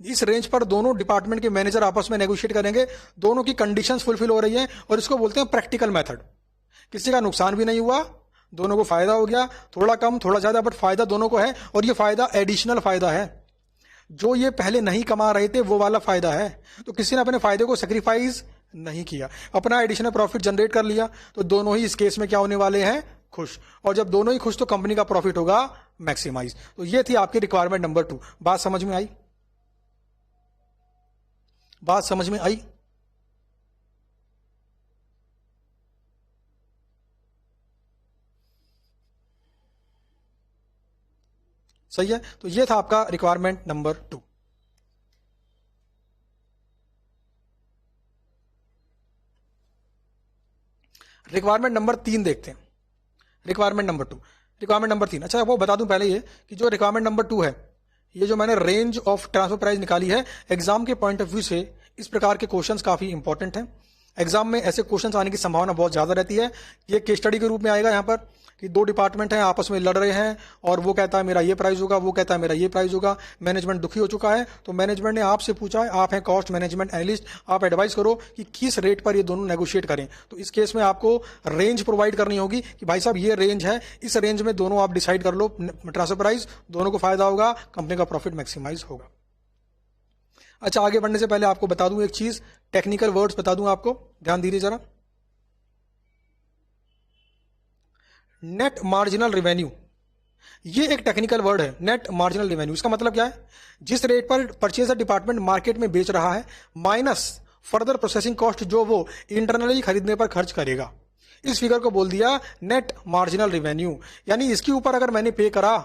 इस रेंज पर दोनों डिपार्टमेंट के मैनेजर आपस में नेगोशिएट करेंगे, दोनों की कंडीशंस फुलफिल हो रही हैं, और इसको बोलते हैं प्रैक्टिकल मेथड। किसी का नुकसान भी नहीं हुआ, दोनों को फायदा हो गया, थोड़ा कम थोड़ा ज्यादा, बट फायदा दोनों को है। और ये फायदा एडिशनल फायदा है, जो ये पहले नहीं कमा रहे थे वो वाला फायदा है। तो किसी ने अपने फायदे को सेक्रीफाइस नहीं किया, अपना एडिशनल प्रॉफिट जनरेट कर लिया। तो दोनों ही इस केस में क्या होने वाले हैं? खुश। और जब दोनों ही खुश तो कंपनी का प्रॉफिट होगा मैक्सिमाइज। तो ये थी आपकी रिक्वायरमेंट नंबर 2। बात समझ में आई? बात समझ में आई? सही है। तो ये था आपका रिक्वायरमेंट नंबर 2। रिक्वायरमेंट नंबर 3 देखते हैं, रिक्वायरमेंट नंबर 2, रिक्वायरमेंट नंबर 3। अच्छा वो बता दूं पहले ये कि जो रिक्वायरमेंट नंबर 2 है, ये जो मैंने रेंज ऑफ ट्रांसफर प्राइस निकाली है, एग्जाम के पॉइंट ऑफ व्यू से इस प्रकार के क्वेश्चंस काफी इंपॉर्टेंट हैं। एग्जाम में ऐसे क्वेश्चंस आने की संभावना बहुत ज्यादा रहती है। ये केस स्टडी के रूप में आएगा यहाँ पर कि दो डिपार्टमेंट हैं, आपस में लड़ रहे हैं और वो कहता है मेरा ये प्राइस होगा, वो कहता है मेरा ये प्राइस होगा। मैनेजमेंट दुखी हो चुका है, तो मैनेजमेंट ने आपसे पूछा है, आप हैं कॉस्ट मैनेजमेंट एनालिस्ट, आप एडवाइस करो कि किस रेट पर ये दोनों नेगोशिएट करें। तो इस केस में आपको रेंज प्रोवाइड करनी होगी कि भाई साहब ये रेंज है, इस रेंज में दोनों आप डिसाइड कर लो ट्रांसफर प्राइस, दोनों को फायदा होगा, कंपनी का प्रॉफिट मैक्सिमाइज होगा। अच्छा आगे बढ़ने से पहले आपको बता दूं एक चीज, टेक्निकल वर्ड्स बता दूं आपको, ध्यान दीजिए जरा। नेट मार्जिनल रेवेन्यू, ये एक टेक्निकल वर्ड है, नेट मार्जिनल रेवेन्यू। इसका मतलब क्या है? जिस रेट पर परचेजर डिपार्टमेंट मार्केट में बेच रहा है माइनस फर्दर प्रोसेसिंग कॉस्ट जो वो इंटरनली खरीदने पर खर्च करेगा, इस फिगर को बोल दिया नेट मार्जिनल रेवेन्यू। यानी इसके ऊपर अगर मैंने पे करा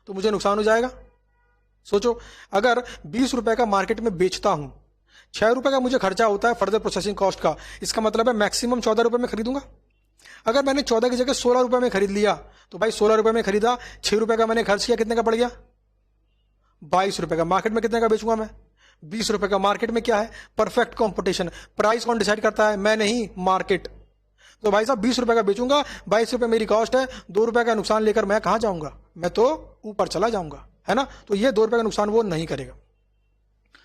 तो मुझे नुकसान हो जाएगा। सोचो, अगर 20 रुपए का मार्केट में बेचता हूं, 6 रुपए का मुझे खर्चा होता है फर्दर प्रोसेसिंग कॉस्ट का, इसका मतलब है मैक्सिमम 14 रुपए में खरीदूंगा। अगर मैंने 14 की जगह 16 रुपए में खरीद लिया तो भाई 16 रुपए में खरीदा, 6 रुपए का मैंने खर्च किया, कितने का पड़ गया? 22 रुपए का। मार्केट में कितने का बेचूंगा मैं? 20 रुपए का। मार्केट में क्या है? Perfect competition. प्राइस कौन डिसाइड करता है? मैं नहीं, मार्केट। तो भाई साहब 20 रुपए का बेचूंगा, 22 रुपए मेरी कॉस्ट है, 2 रुपए का नुकसान लेकर मैं कहां जाऊंगा? मैं तो ऊपर चला जाऊंगा, है ना। तो ये 2 रुपए का नुकसान वो नहीं करेगा।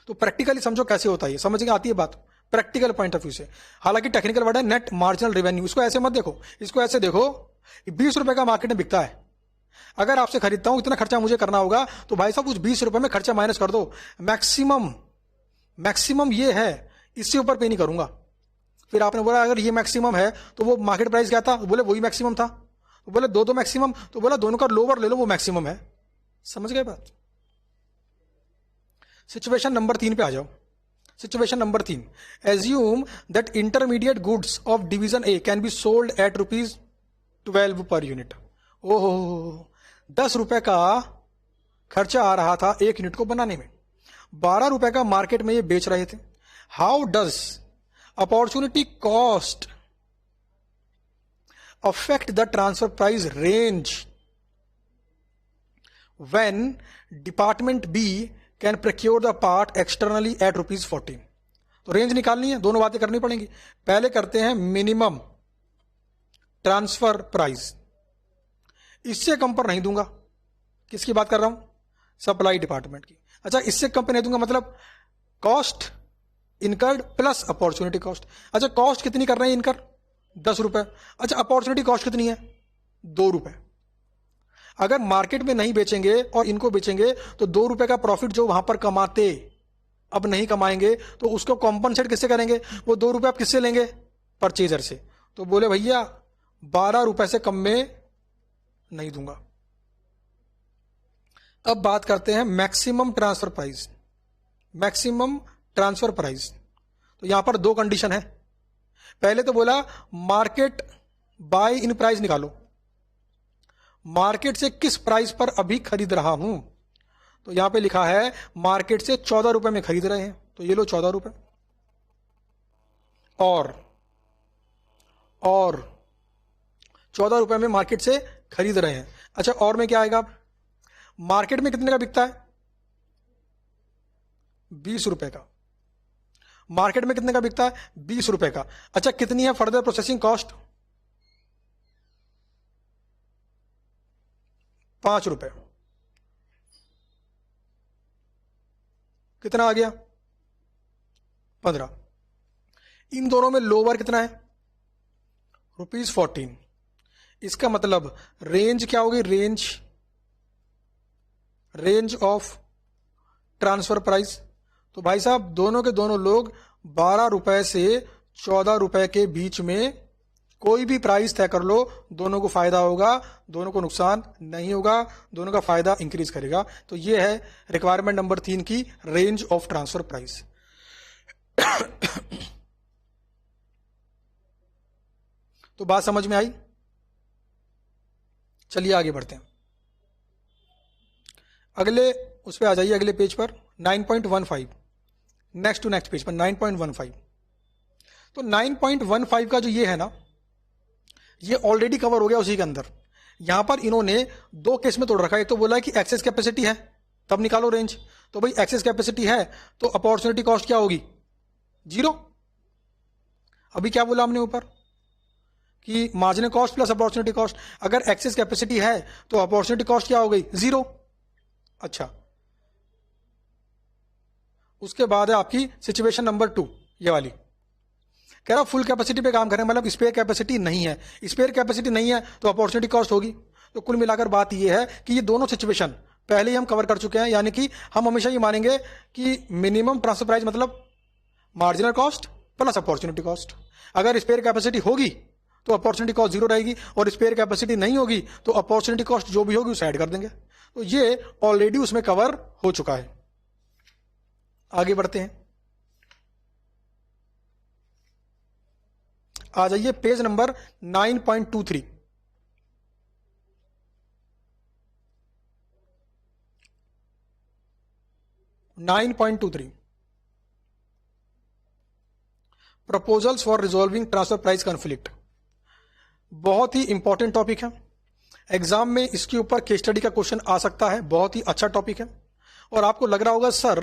तो प्रैक्टिकली समझो कैसे होता है, समझ में आती है बात प्रैक्टिकल पॉइंट ऑफ व्यू से। हालांकि टेक्निकल वर्ड है नेट मार्जिनल रेवेन्यू, इसको ऐसे मत देखो, इसको ऐसे देखो कि 20 रुपए का मार्केट में बिकता है, अगर आपसे खरीदता हूं इतना खर्चा मुझे करना होगा, तो भाई साहब उस 20 रुपए में खर्चा माइनस कर दो, मैक्सिमम ये है, इससे ऊपर पे नहीं करूंगा। फिर आपने बोला अगर ये मैक्सिमम है तो वो मार्केट प्राइस क्या था? बोले वही मैक्सिमम था। तो बोले दो मैक्सिमम, तो बोला दोनों का लोअर ले लो, वो मैक्सिमम है। समझ गए बात? सिचुएशन नंबर 3 पे आ जाओ। Situation number 3, assume that intermediate goods of division A can be sold at ₹12 per unit. ओहो, 10 रुपए का खर्चा आ रहा था एक यूनिट को बनाने में, 12 रुपए का मार्केट में ये बेच रहे थे। How does opportunity cost affect the transfer price range when department B can procure the part externally at ₹14? तो रेंज निकालनी है, दोनों बातें करनी पड़ेंगी। पहले करते हैं मिनिमम ट्रांसफर प्राइस, इससे कम पर नहीं दूंगा। किसकी बात कर रहा हूं? सप्लाई डिपार्टमेंट की। अच्छा, इससे कम पर नहीं दूंगा मतलब cost incurred plus opportunity cost. अच्छा, कॉस्ट कितनी कर रहे हैं इनकर? 10 रुपए। अच्छा, अपॉर्चुनिटी कॉस्ट कितनी है? 2 रुपए। अगर मार्केट में नहीं बेचेंगे और इनको बेचेंगे तो 2 रुपए का प्रॉफिट जो वहां पर कमाते अब नहीं कमाएंगे, तो उसको कॉम्पनसेट किससे करेंगे? वो 2 रुपए आप किससे लेंगे? परचेजर से। तो बोले भैया 12 रुपए से कम में नहीं दूंगा। अब बात करते हैं maximum transfer price. Maximum transfer price, तो यहां पर 2 कंडीशन है। पहले तो बोला मार्केट बाय इन प्राइस निकालो, मार्केट से किस प्राइस पर अभी खरीद रहा हूं। तो यहां पे लिखा है मार्केट से 14 रुपए में खरीद रहे हैं, तो ये लो 14 रुपए। और 14 रुपए में मार्केट से खरीद रहे हैं। अच्छा, और में क्या आएगा? मार्केट में कितने का बिकता है? 20 रुपए का। मार्केट में कितने का बिकता है? 20 रुपए का। अच्छा, कितनी है फर्दर प्रोसेसिंग कॉस्ट? 5 रुपए। कितना आ गया? 15। इन दोनों में लोअर कितना है? ₹14। इसका मतलब रेंज क्या होगी? Range of transfer price. तो भाई साहब दोनों के दोनों लोग 12 रुपए से 14 रुपए के बीच में कोई भी प्राइस तय कर लो, दोनों को फायदा होगा, दोनों को नुकसान नहीं होगा, दोनों का फायदा इंक्रीज करेगा। तो ये है रिक्वायरमेंट नंबर 3 की, रेंज ऑफ ट्रांसफर प्राइस। तो बात समझ में आई? चलिए आगे बढ़ते हैं। अगले उस पे आ जाइए, अगले पेज पर 9.15, नेक्स्ट टू नेक्स्ट पेज पर 9.15। तो 9.15 का जो ये है ना, ये ऑलरेडी कवर हो गया उसी के अंदर। यहां पर इन्होंने दो केस में तोड़ रखा है। एक तो बोला है कि एक्सेस कैपेसिटी है तब निकालो रेंज, तो भाई एक्सेस कैपेसिटी है तो अपॉर्चुनिटी कॉस्ट क्या होगी, 0। अभी क्या बोला हमने ऊपर कि marginal cost plus opportunity cost, अगर एक्सेस कैपेसिटी है तो अपॉर्चुनिटी कॉस्ट क्या हो गई, 0। अच्छा, उसके बाद है आपकी सिचुएशन नंबर 2, ये वाली कह रहा फुल कैपेसिटी पे काम करें, मतलब स्पेयर कैपेसिटी नहीं है। स्पेयर कैपेसिटी नहीं है तो अपॉर्चुनिटी कॉस्ट होगी। तो कुल मिलाकर बात ये है कि ये दोनों सिचुएशन पहले ही हम कवर कर चुके हैं, यानी कि हम हमेशा ये मानेंगे कि मिनिमम ट्रांसफर प्राइस मतलब marginal cost plus opportunity cost. अगर स्पेयर कैपेसिटी होगी तो अपॉर्चुनिटी कॉस्ट 0 रहेगी, और स्पेयर कैपेसिटी नहीं होगी तो अपॉर्चुनिटी कॉस्ट जो भी होगी उसे ऐड कर देंगे। तो ये ऑलरेडी उसमें कवर हो चुका है। आगे बढ़ते हैं, आ जाइए page number 9.23। Proposals for resolving transfer price conflict, बहुत ही इंपॉर्टेंट टॉपिक है। एग्जाम में इसके ऊपर केस स्टडी का क्वेश्चन आ सकता है, बहुत ही अच्छा टॉपिक है। और आपको लग रहा होगा सर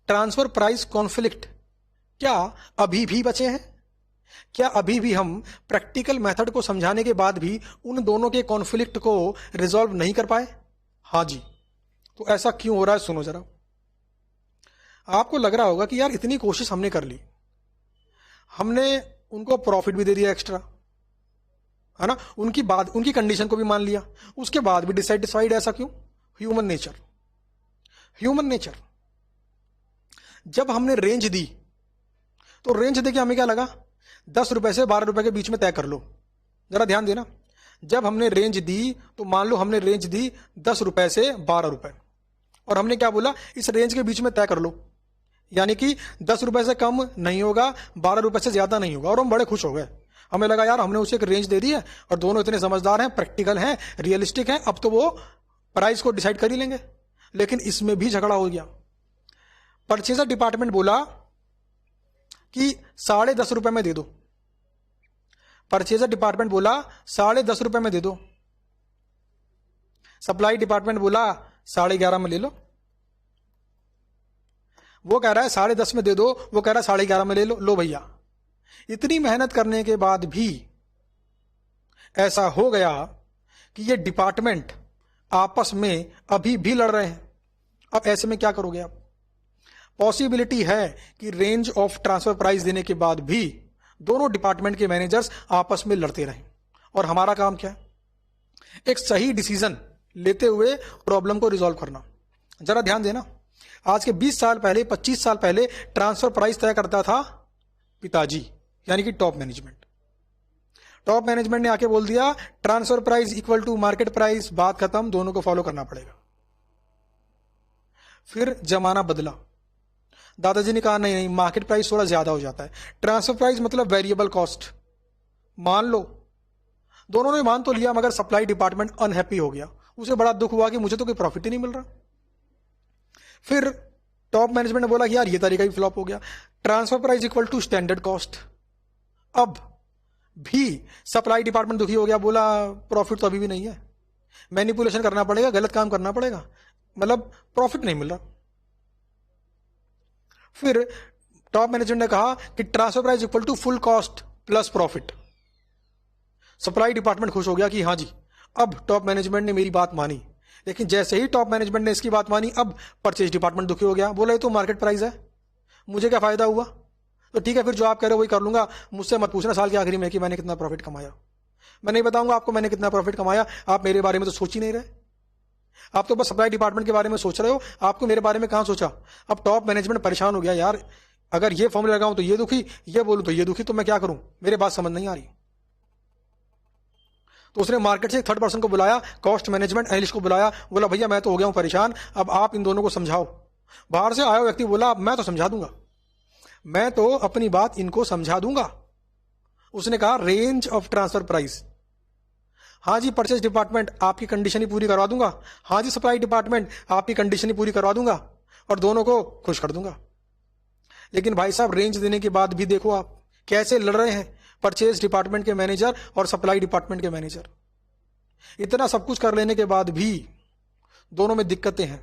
ट्रांसफर प्राइस कॉन्फ्लिक्ट क्या अभी भी बचे हैं, क्या अभी भी हम प्रैक्टिकल मेथड को समझाने के बाद भी उन दोनों के कॉन्फ्लिक्ट को रिजॉल्व नहीं कर पाए? हाँ जी। तो ऐसा क्यों हो रहा है, सुनो जरा। आपको लग रहा होगा कि यार इतनी कोशिश हमने कर ली, हमने उनको प्रॉफिट भी दे दिया एक्स्ट्रा, है ना, उनकी कंडीशन को भी मान लिया, उसके बाद भी डिससेटिस्फाइड, ऐसा क्यों? Human nature. जब हमने रेंज दी तो रेंज देके हमें क्या लगा, 10 रुपए से 12 रुपए के बीच में तय कर लो। जरा ध्यान देना, जब हमने रेंज दी तो मान लो हमने रेंज दी 10 रुपए से 12 रुपए, और हमने क्या बोला, इस रेंज के बीच में तय कर लो, यानी कि 10 रुपए से कम नहीं होगा, 12 रुपए से ज्यादा नहीं होगा। और हम बड़े खुश हो गए, हमें लगा यार हमने उसे एक रेंज दे दी है और दोनों इतने समझदार हैं, प्रैक्टिकल हैं, रियलिस्टिक हैं, अब तो वो प्राइस को डिसाइड कर ही लेंगे। लेकिन इसमें भी झगड़ा हो गया। परचेजर डिपार्टमेंट बोला कि 10.5 रुपए में दे दो, परचेजर डिपार्टमेंट बोला 10.5 रुपए में दे दो, सप्लाई डिपार्टमेंट बोला 11.5 में ले लो। वो कह रहा है 10.5 में दे दो, वो कह रहा है 11.5 में ले लो। लो भैया, इतनी मेहनत करने के बाद भी ऐसा हो गया कि ये डिपार्टमेंट आपस में अभी भी लड़ रहे हैं। अब ऐसे में क्या करोगे आप? पॉसिबिलिटी है कि रेंज ऑफ ट्रांसफर प्राइस देने के बाद भी दोनों डिपार्टमेंट के मैनेजर्स आपस में लड़ते रहें। और हमारा काम क्या है? एक सही डिसीजन लेते हुए प्रॉब्लम को रिजॉल्व करना। जरा ध्यान देना, आज के 20 साल पहले, 25 साल पहले ट्रांसफर प्राइस तय करता था पिताजी, यानी कि टॉप मैनेजमेंट। टॉप मैनेजमेंट ने आके बोल दिया transfer price equal to market price, बात खत्म, दोनों को फॉलो करना पड़ेगा। फिर जमाना बदला, दादाजी ने कहा नहीं, मार्केट प्राइस थोड़ा ज्यादा हो जाता है, ट्रांसफर प्राइस मतलब वेरिएबल कॉस्ट मान लो। दोनों ने मान तो लिया, मगर सप्लाई डिपार्टमेंट अनहैप्पी हो गया, उसे बड़ा दुख हुआ कि मुझे तो कोई प्रॉफिट ही नहीं मिल रहा। फिर टॉप मैनेजमेंट ने बोला कि यार ये तरीका भी फ्लॉप हो गया, transfer price equal to standard cost. अब भी सप्लाई डिपार्टमेंट दुखी हो गया, बोला प्रॉफिट तो अभी भी नहीं है, मैनिपुलेशन करना पड़ेगा, गलत काम करना पड़ेगा, मतलब प्रॉफिट नहीं मिल रहा। फिर टॉप मैनेजमेंट ने कहा कि transfer price equal to full cost plus profit. Supply department खुश हो गया कि हाँ जी, अब टॉप मैनेजमेंट ने मेरी बात मानी। लेकिन जैसे ही टॉप मैनेजमेंट ने इसकी बात मानी, अब परचेज डिपार्टमेंट दुखी हो गया, बोला ये तो मार्केट प्राइस है, मुझे क्या फायदा हुआ? तो ठीक है, फिर जो आप कह रहे हो वही कर लूंगा, मुझसे मत पूछना साल के आखिरी में कि मैंने कितना प्रॉफिट कमाया। मैं नहीं बताऊंगा आपको मैंने कितना प्रॉफिट कमाया, आप मेरे बारे में तो सोच ही नहीं रहे, आप तो बस सप्लाई डिपार्टमेंट के बारे में सोच रहे हो, आपको मेरे बारे में कहां सोचा। अब टॉप मैनेजमेंट परेशान हो गया, यार अगर ये फॉर्मूला लगाऊं तो ये दुखी, ये बोलूं तो ये दुखी, तो मैं क्या करूं, मेरे बात समझ नहीं आ रही। तो उसने मार्केट से एक थर्ड पर्सन को बुलाया, कॉस्ट मैनेजमेंट एनालिस्ट को बुलाया, बोला भैया मैं तो हो गया हूं परेशान, अब आप इन दोनों को समझाओ। बाहर से आया व्यक्ति बोला मैं तो समझा दूंगा, मैं तो अपनी बात इनको समझा दूंगा। उसने कहा रेंज ऑफ ट्रांसफर प्राइस। हाँ जी परचेज डिपार्टमेंट आपकी कंडीशन ही पूरी करवा दूंगा, हाँ जी सप्लाई डिपार्टमेंट आपकी कंडीशन ही पूरी करवा दूंगा और दोनों को खुश कर दूंगा। लेकिन भाई साहब रेंज देने के बाद भी देखो आप कैसे लड़ रहे हैं, परचेज डिपार्टमेंट के मैनेजर और सप्लाई डिपार्टमेंट के मैनेजर। इतना सब कुछ कर लेने के बाद भी दोनों में दिक्कतें हैं।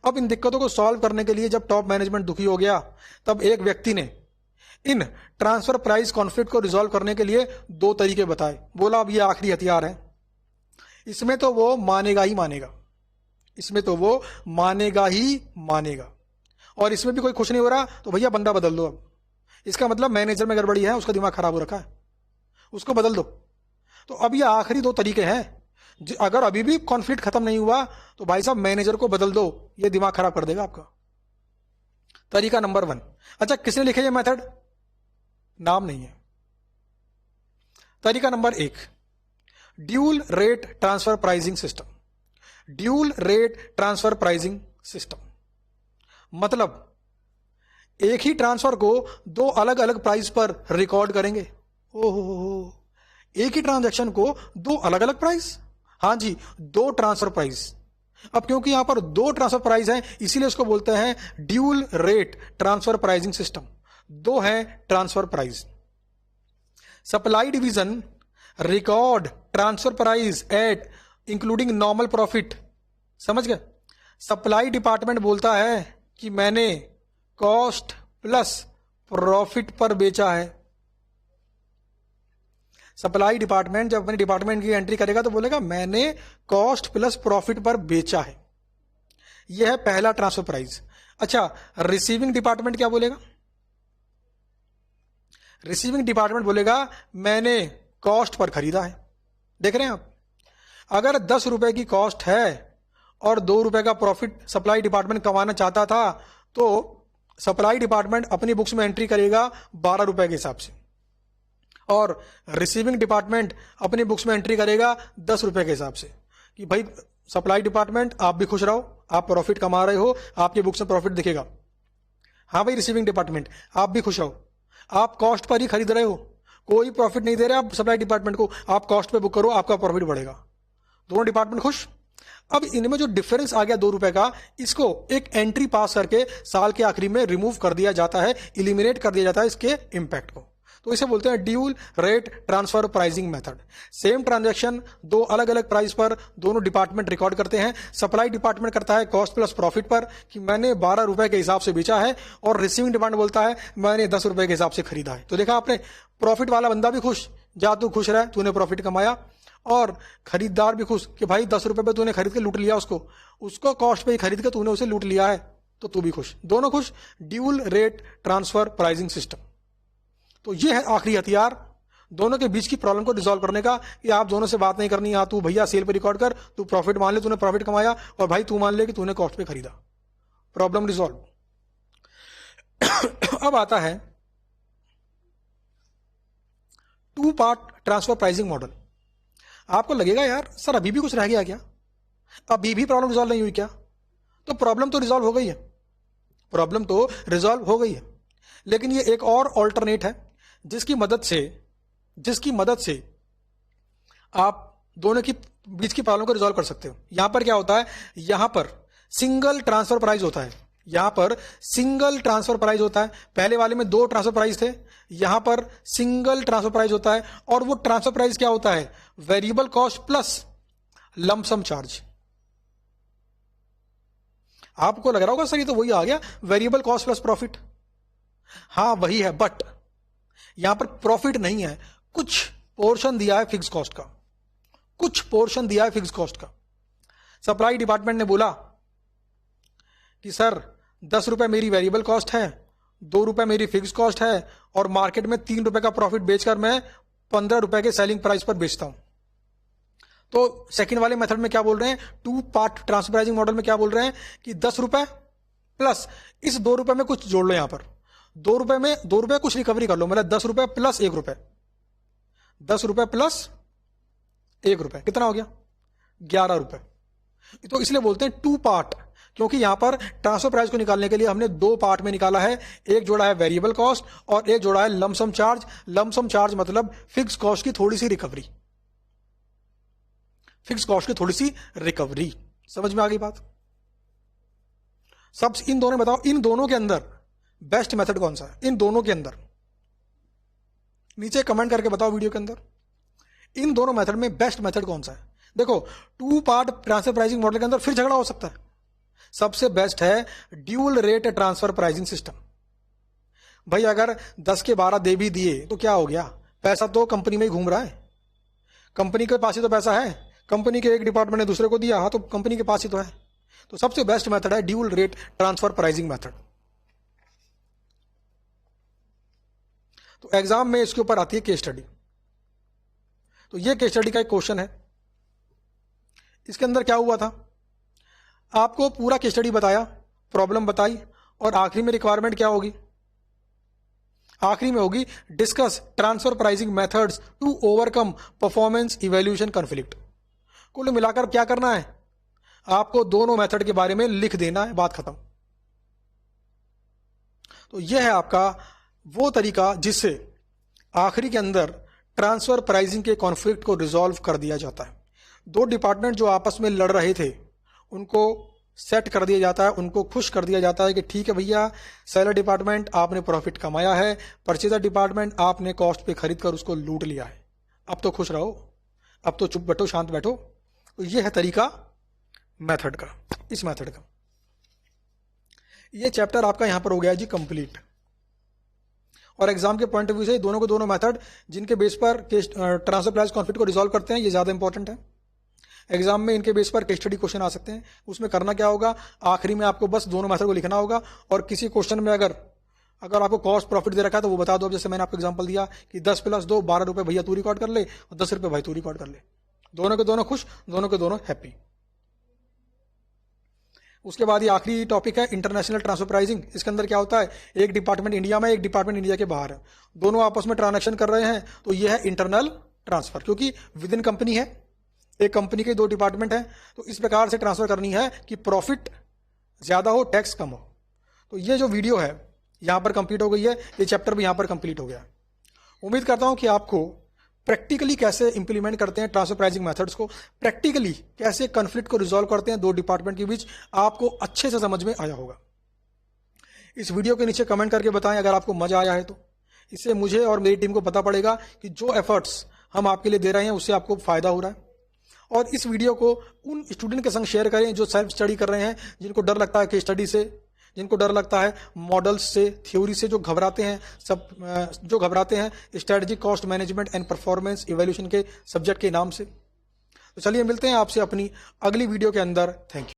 अब इन दिक्कतों को सॉल्व करने के लिए जब टॉप मैनेजमेंट दुखी हो गया, तब एक व्यक्ति ने इन ट्रांसफर प्राइस कॉन्फ्लिक्ट को रिजॉल्व करने के लिए 2 तरीके बताए। बोला अब ये आखिरी हथियार है, इसमें तो वो मानेगा ही मानेगा, इसमें तो वो मानेगा ही मानेगा, और इसमें भी कोई खुश नहीं हो रहा तो भैया बंदा बदल दो। अब इसका मतलब मैनेजर में गड़बड़ी है, उसका दिमाग खराब हो रखा है, उसको बदल दो। तो अब ये आखिरी 2 तरीके हैं। अगर अभी भी कॉन्फ्लिक्ट खत्म नहीं हुआ तो भाई साहब मैनेजर को बदल दो, ये दिमाग खराब कर देगा आपका। तरीका नंबर 1। अच्छा, किसने लिखे ये मेथड? नाम नहीं है। तरीका number 1, dual rate transfer pricing system. Dual rate transfer pricing system मतलब एक ही ट्रांसफर को 2 अलग अलग प्राइस पर रिकॉर्ड करेंगे। ओहो, एक ही ट्रांजैक्शन को 2 अलग अलग प्राइस? हाँ जी, 2 ट्रांसफर प्राइस। अब क्योंकि यहां पर 2 ट्रांसफर प्राइस हैं, इसीलिए इसको बोलते हैं dual rate transfer pricing system. 2 है transfer price. Supply division record transfer price at including normal profit. समझ गए? सप्लाई डिपार्टमेंट बोलता है कि मैंने कॉस्ट प्लस प्रॉफिट पर बेचा है। सप्लाई डिपार्टमेंट जब अपने डिपार्टमेंट की एंट्री करेगा तो बोलेगा मैंने कॉस्ट प्लस प्रॉफिट पर बेचा है। यह है पहला ट्रांसफर प्राइस। अच्छा, रिसीविंग डिपार्टमेंट क्या बोलेगा? रिसीविंग डिपार्टमेंट बोलेगा मैंने कॉस्ट पर खरीदा है। देख रहे हैं आप? अगर 10 रुपए की कॉस्ट है और 2 रुपए का प्रॉफिट सप्लाई डिपार्टमेंट कमाना चाहता था, तो सप्लाई डिपार्टमेंट अपनी बुक्स में एंट्री करेगा 12 रुपए के हिसाब से, और रिसीविंग डिपार्टमेंट अपनी बुक्स में एंट्री करेगा 10 रुपए के हिसाब से। कि भाई सप्लाई डिपार्टमेंट आप भी खुश रहो, आप प्रॉफिट कमा रहे हो, आपकी बुक्स में प्रॉफिट दिखेगा। हाँ भाई रिसीविंग डिपार्टमेंट आप भी खुश रहो, आप कॉस्ट पर ही खरीद रहे हो, कोई प्रॉफिट नहीं दे रहे आप सप्लाई डिपार्टमेंट को, आप कॉस्ट पे बुक करो, आपका प्रॉफिट बढ़ेगा। दोनों डिपार्टमेंट खुश। अब इनमें जो डिफरेंस आ गया 2 रुपए का, इसको एक एंट्री पास करके साल के आखिरी में रिमूव कर दिया जाता है, इलिमिनेट कर दिया जाता है इसके इंपैक्ट को। तो इसे बोलते हैं dual rate transfer pricing method. Same transaction 2 अलग अलग प्राइस पर दोनों डिपार्टमेंट रिकॉर्ड करते हैं। सप्लाई डिपार्टमेंट करता है कॉस्ट प्लस प्रॉफिट पर कि मैंने 12 रुपए के हिसाब से बेचा है, और रिसीविंग डिपार्टमेंट बोलता है मैंने 10 रुपए के हिसाब से खरीदा है। तो देखा आपने, प्रॉफिट वाला बंदा भी खुश, जा तू खुश रह, तूने प्रॉफिट कमाया, और खरीदार भी खुश कि भाई 10 रुपए पे तूने खरीद के लूट लिया उसको कॉस्ट पे ही खरीद के तूने उसे लूट लिया है, तो तू भी खुश, दोनों खुश। Dual rate transfer pricing system. तो ये है आखिरी हथियार दोनों के बीच की प्रॉब्लम को रिजॉल्व करने का, कि आप दोनों से बात नहीं करनी, हाँ तू भैया सेल पे रिकॉर्ड कर, तू प्रॉफिट मान ले तूने प्रॉफिट कमाया, और भाई तू मान ले कि तूने कॉस्ट पे खरीदा। Problem resolve. अब आता है 2 पार्ट ट्रांसफर प्राइसिंग मॉडल। आपको लगेगा यार सर अभी भी कुछ रह गया क्या, अभी भी प्रॉब्लम रिजॉल्व नहीं हुई क्या? तो प्रॉब्लम तो रिजॉल्व हो गई है, प्रॉब्लम तो रिजॉल्व हो गई है, लेकिन ये एक और ऑल्टरनेट है जिसकी मदद से आप दोनों की बीच की प्रॉब्लम को रिजॉल्व कर सकते हो। यहां पर क्या होता है, यहां पर सिंगल ट्रांसफर प्राइस होता है, यहां पर सिंगल ट्रांसफर प्राइस होता है। पहले वाले में 2 ट्रांसफर प्राइस थे, यहां पर सिंगल ट्रांसफर प्राइस होता है, और वो ट्रांसफर प्राइस क्या होता है, variable cost plus lump sum charge. आपको लग रहा होगा सर ये तो वही आ गया, वेरिएबल कॉस्ट प्लस प्रॉफिट। हाँ वही है, बट यहां पर प्रॉफिट नहीं है, कुछ पोर्शन दिया है फिक्स कॉस्ट का, कुछ पोर्शन दिया है फिक्स कॉस्ट का। सप्लाई डिपार्टमेंट ने बोला कि सर 10 रुपए मेरी वेरिएबल कॉस्ट है, 2 रुपए मेरी फिक्स कॉस्ट है, और मार्केट में 3 रुपए का प्रॉफिट बेचकर मैं 15 रुपए के सेलिंग प्राइस पर बेचता हूं। तो सेकंड वाले मेथड में क्या बोल रहे हैं, 2 पार्ट ट्रांसफर प्राइसिंग मॉडल में क्या बोल रहे हैं कि 10 रुपए प्लस इस 2 रुपए में कुछ जोड़ लो, यहां पर 2 रुपए में 2 रुपए कुछ रिकवरी कर लो, मतलब 10 रुपए प्लस 1 रुपए, 10 रुपए प्लस 1 रुपए कितना हो गया, 11 रुपए। तो इसलिए बोलते हैं 2 पार्ट, क्योंकि यहां पर ट्रांसफर प्राइस को निकालने के लिए हमने 2 पार्ट में निकाला है। एक जोड़ा है वेरिएबल कॉस्ट और एक जोड़ा है लमसम चार्ज। लमसम चार्ज मतलब फिक्स कॉस्ट की थोड़ी सी रिकवरी, फिक्स कॉस्ट की थोड़ी सी रिकवरी। समझ में आ गई बात? सब इन दोनों बताओ, इन दोनों के अंदर बेस्ट मेथड कौन सा है? इन दोनों के अंदर नीचे कमेंट करके बताओ वीडियो के अंदर इन दोनों मेथड में बेस्ट मेथड कौन सा है। देखो, 2 पार्ट ट्रांसफर प्राइसिंग मॉडल के अंदर फिर झगड़ा हो सकता है। सबसे बेस्ट है dual rate transfer pricing system. भाई अगर 10 के 12 दे भी दिए तो क्या हो गया, पैसा तो कंपनी में ही घूम रहा है, कंपनी के पास ही तो पैसा है, कंपनी के एक डिपार्टमेंट ने दूसरे को दिया, हाँ तो कंपनी के पास ही तो है। तो सबसे बेस्ट मेथड है dual rate transfer pricing method. तो एग्जाम में इसके ऊपर आती है केस स्टडी। तो ये केस स्टडी का एक क्वेश्चन है। इसके अंदर क्या हुआ था, आपको पूरा केस स्टडी बताया, प्रॉब्लम बताई, और आखिरी में रिक्वायरमेंट क्या होगी, आखिरी में होगी discuss transfer pricing methods to overcome performance evaluation conflict. कुल मिलाकर क्या करना है, आपको दोनों मेथड के बारे में लिख देना है, बात खत्म। तो यह है आपका वो तरीका जिससे आखिरी के अंदर ट्रांसफर प्राइसिंग के कॉन्फ्लिक्ट को रिजॉल्व कर दिया जाता है। दो डिपार्टमेंट जो आपस में लड़ रहे थे उनको सेट कर दिया जाता है, उनको खुश कर दिया जाता है कि ठीक है भैया, सेलर डिपार्टमेंट आपने प्रॉफिट कमाया है, परचेजर डिपार्टमेंट आपने कॉस्ट पे खरीद कर उसको लूट लिया है, अब तो खुश रहो, अब तो चुप बैठो, शांत बैठो। तो ये है तरीका मेथड का, इस मेथड का। ये चैप्टर आपका यहां पर हो गया जी कंप्लीट। और एग्जाम के पॉइंट ऑफ व्यू से दोनों को दोनों मेथड जिनके बेस पर ट्रांसफर प्राइस कॉन्फ्लिक्ट को रिजॉल्व करते हैं, ये ज्यादा इंपॉर्टेंट है। एग्जाम में इनके बेस पर केस स्टडी क्वेश्चन आ सकते हैं। उसमें करना क्या होगा, आखिरी में आपको बस दोनों मेथड को लिखना होगा, और किसी क्वेश्चन में अगर आपको कॉस्ट प्रॉफिट दे रखा है तो वो बता दो। अब जैसे मैंने आपको एग्जांपल दिया कि 10 + 2 12 रुपए भैया तू रिकॉर्ड कर ले, और 10 रुपए भाई तू रिकॉर्ड कर ले, दोनों के दोनों खुश, दोनों के दोनों हैप्पी। उसके बाद ये आखिरी टॉपिक है इंटरनेशनल ट्रांसफर प्राइसिंग। इसके अंदर क्या होता है, एक डिपार्टमेंट इंडिया में, एक डिपार्टमेंट इंडिया के बाहर है, दोनों आपस में ट्रांजैक्शन कर रहे हैं, तो ये है इंटरनल ट्रांसफर, क्योंकि विद इन कंपनी है, एक कंपनी के 2 डिपार्टमेंट हैं, तो इस प्रकार से ट्रांसफर करनी है कि प्रॉफिट ज्यादा हो, टैक्स कम हो। तो ये जो वीडियो है यहां पर कंप्लीट हो गई है, ये चैप्टर भी यहां पर कंप्लीट हो गया। उम्मीद करता हूं कि आपको प्रैक्टिकली कैसे इंप्लीमेंट करते हैं ट्रांसफर प्राइसिंग मेथड्स को, प्रैक्टिकली कैसे कॉन्फ्लिक्ट को रिजॉल्व करते हैं 2 डिपार्टमेंट के बीच, आपको अच्छे से समझ में आया होगा। इस वीडियो के नीचे कमेंट करके बताएं अगर आपको मजा आया है तो। इससे मुझे और मेरी टीम को पता पड़ेगा कि जो एफर्ट्स हम आपके लिए दे रहे हैं उससे आपको फायदा हो रहा है। और इस वीडियो को उन स्टूडेंट के संग शेयर करें जो सेल्फ स्टडी कर रहे हैं, जिनको डर लगता है केस स्टडी से, जिनको डर लगता है मॉडल्स से, थ्योरी से, जो घबराते हैं strategic cost management and performance evaluation के सब्जेक्ट के नाम से। तो चलिए मिलते हैं आपसे अपनी अगली वीडियो के अंदर। Thank you.